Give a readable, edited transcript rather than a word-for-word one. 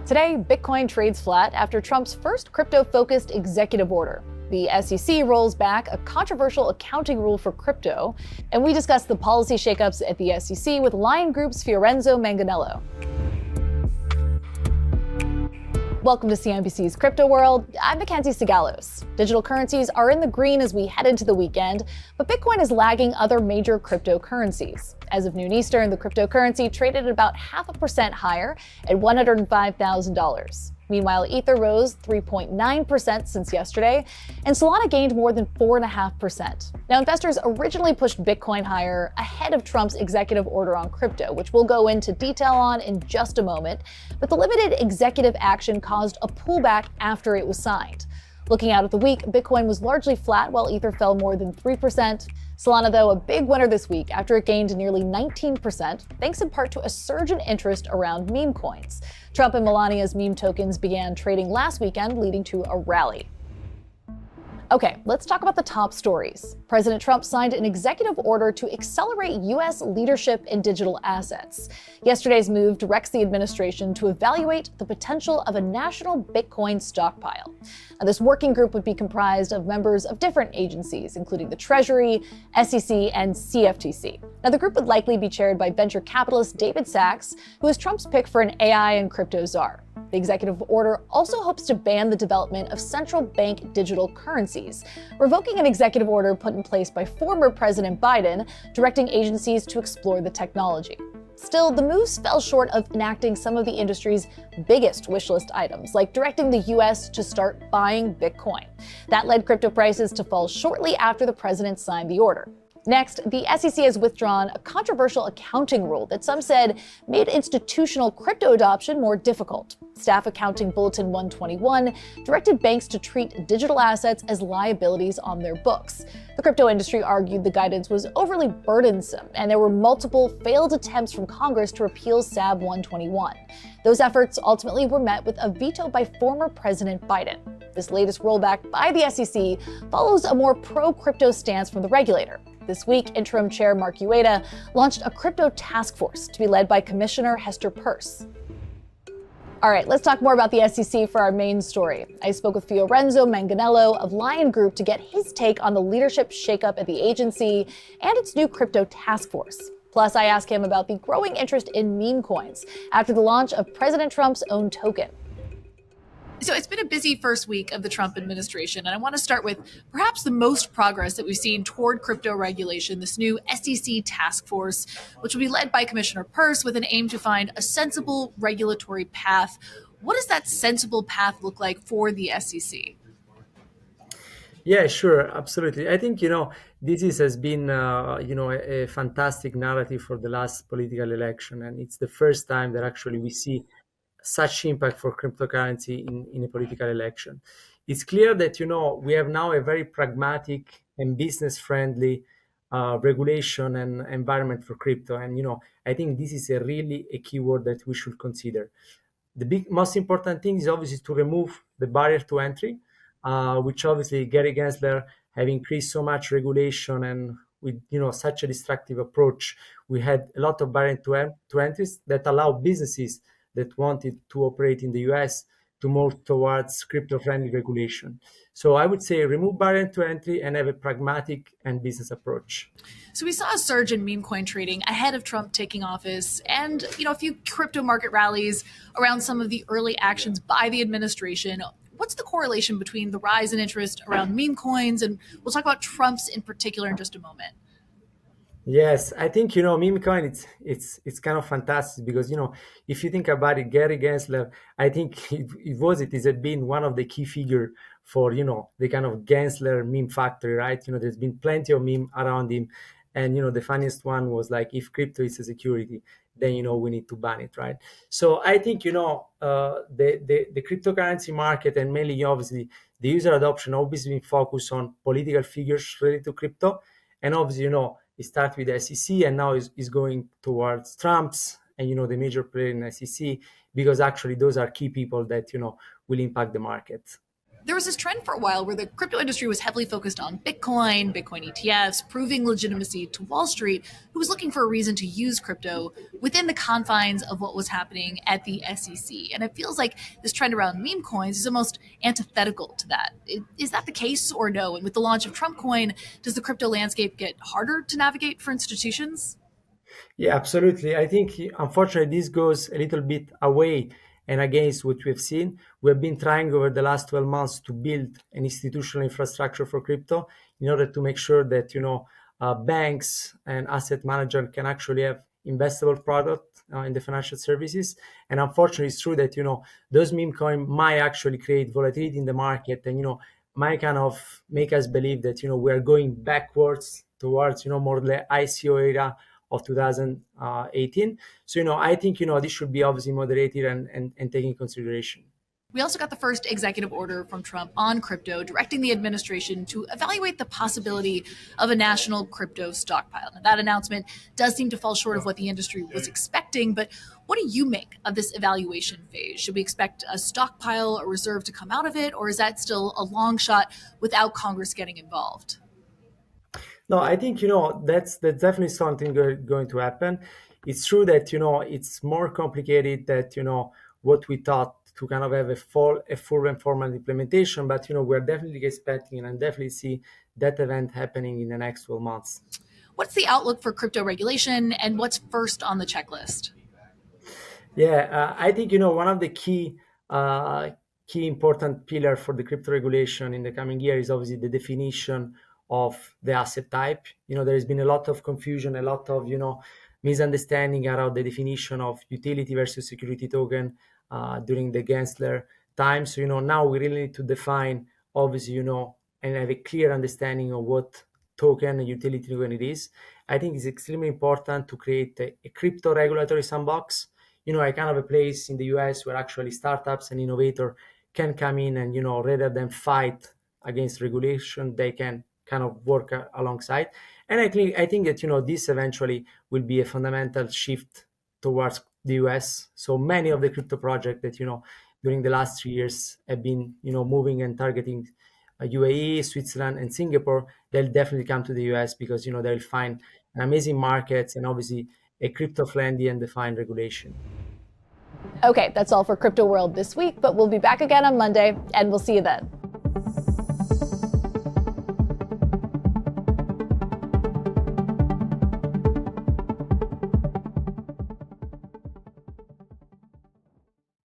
Today, Bitcoin trades flat after Trump's first crypto-focused executive order. The SEC rolls back a controversial accounting rule for crypto, and we discuss the policy shakeups at the SEC with LIAN Group's Fiorenzo Manganiello. Welcome to CNBC's Crypto World. I'm Mackenzie Sigalos. Digital currencies are in the green as we head into the weekend, but Bitcoin is lagging other major cryptocurrencies. As of noon Eastern, the cryptocurrency traded at about 0.5% higher at $105,000. Meanwhile, Ether rose 3.9% since yesterday, and Solana gained more than 4.5%. Now, investors originally pushed Bitcoin higher ahead of Trump's executive order on crypto, which we'll go into detail on in just a moment, but the limited executive action caused a pullback after it was signed. Looking out at the week, Bitcoin was largely flat while Ether fell more than 3%. Solana, though, a big winner this week after it gained nearly 19%, thanks in part to a surge in interest around meme coins. Trump and Melania's meme tokens began trading last weekend, leading to a rally. Okay, let's talk about the top stories. President Trump signed an executive order to accelerate U.S. leadership in digital assets. Yesterday's move directs the administration to evaluate the potential of a national Bitcoin stockpile. Now, this working group would be comprised of members of different agencies, including the Treasury, SEC, and CFTC. Now, the group would likely be chaired by venture capitalist David Sachs, who is Trump's pick for an AI and crypto czar. The executive order also hopes to ban the development of central bank digital currencies, revoking an executive order put in place by former President Biden, directing agencies to explore the technology. Still, the moves fell short of enacting some of the industry's biggest wishlist items, like directing the U.S. to start buying Bitcoin. That led crypto prices to fall shortly after the president signed the order. Next, the SEC has withdrawn a controversial accounting rule that some said made institutional crypto adoption more difficult. Staff Accounting Bulletin 121 directed banks to treat digital assets as liabilities on their books. The crypto industry argued the guidance was overly burdensome, and there were multiple failed attempts from Congress to repeal SAB 121. Those efforts ultimately were met with a veto by former President Biden. This latest rollback by the SEC follows a more pro-crypto stance from the regulator. This week, Interim Chair Mark Ueda launched a crypto task force to be led by Commissioner Hester Peirce. All right, let's talk more about the SEC for our main story. I spoke with Fiorenzo Manganiello of LIAN Group to get his take on the leadership shakeup at the agency and its new crypto task force. Plus, I asked him about the growing interest in meme coins after the launch of President Trump's own token. So it's been a busy first week of the Trump administration, and I want to start with perhaps the most progress that we've seen toward crypto regulation, this new SEC task force, which will be led by Commissioner Peirce with an aim to find a sensible regulatory path. What does that sensible path look like for the SEC? Yeah, sure, absolutely. I think, has been, a fantastic narrative for the last political election, and it's the first time that actually we see such impact for cryptocurrency in a political election. It's clear that, we have now a very pragmatic and business-friendly regulation and environment for crypto. And, I think this is really a keyword that we should consider. The most important thing is obviously to remove the barrier to entry, which obviously Gary Gensler have increased so much regulation, and with such a destructive approach, we had a lot of barrier to entries that allow businesses that wanted to operate in the US to move towards crypto-friendly regulation. So I would say remove barrier to entry and have a pragmatic and business approach. So we saw a surge in meme coin trading ahead of Trump taking office, and a few crypto market rallies around some of the early actions by the administration. What's the correlation between the rise in interest around meme coins, and we'll talk about Trump's in particular in just a moment. Yes, I think, meme coin, it's kind of fantastic because, if you think about it, Gary Gensler, I think it has been one of the key figure for, the kind of Gensler meme factory, right? There's been plenty of meme around him. And, the funniest one was like, if crypto is a security, then, we need to ban it, right? So I think, the cryptocurrency market and mainly, obviously, the user adoption obviously been focused on political figures related to crypto. And obviously, it started with the SEC and now is going towards Trump's and, the major player in SEC, because actually those are key people that, will impact the market. There was this trend for a while where the crypto industry was heavily focused on Bitcoin, Bitcoin ETFs, proving legitimacy to Wall Street, who was looking for a reason to use crypto within the confines of what was happening at the SEC. And it feels like this trend around meme coins is almost antithetical to that. Is that the case or no? And with the launch of Trump coin, does the crypto landscape get harder to navigate for institutions? Yeah, absolutely. I think, unfortunately, this goes a little bit away and against what we've seen. We have been trying over the last 12 months to build an institutional infrastructure for crypto in order to make sure that, banks and asset managers can actually have investable product in the financial services. And unfortunately, it's true that, those meme coin might actually create volatility in the market and, might kind of make us believe that, we are going backwards towards, more the ICO era of 2018. So, I think, this should be obviously moderated and taken in consideration. We also got the first executive order from Trump on crypto, directing the administration to evaluate the possibility of a national crypto stockpile. Now, that announcement does seem to fall short of what the industry was expecting, but what do you make of this evaluation phase? Should we expect a stockpile, a reserve to come out of it, or is that still a long shot without Congress getting involved? No, I think that's definitely something going to happen. It's true that it's more complicated that what we thought to kind of have a full and formal implementation, but we're definitely expecting and definitely see that event happening in the next 12 months. What's the outlook for crypto regulation and what's first on the checklist? Yeah, I think one of the key important pillar for the crypto regulation in the coming year is obviously the definition of the asset type. There has been a lot of confusion, a lot of misunderstanding around the definition of utility versus security token during the Gensler time. So now we really need to define obviously and have a clear understanding of what token and utility token it is. I think it's extremely important to create a crypto regulatory sandbox, a kind of a place in the US where actually startups and innovator can come in and, rather than fight against regulation, they can kind of work alongside. And I think that, this eventually will be a fundamental shift towards the US. So many of the crypto projects that, during the last 3 years have been, moving and targeting UAE, Switzerland, and Singapore, they'll definitely come to the US because, they'll find an amazing markets and obviously a crypto-friendly and defined regulation. Okay, that's all for Crypto World this week, but we'll be back again on Monday, and we'll see you then.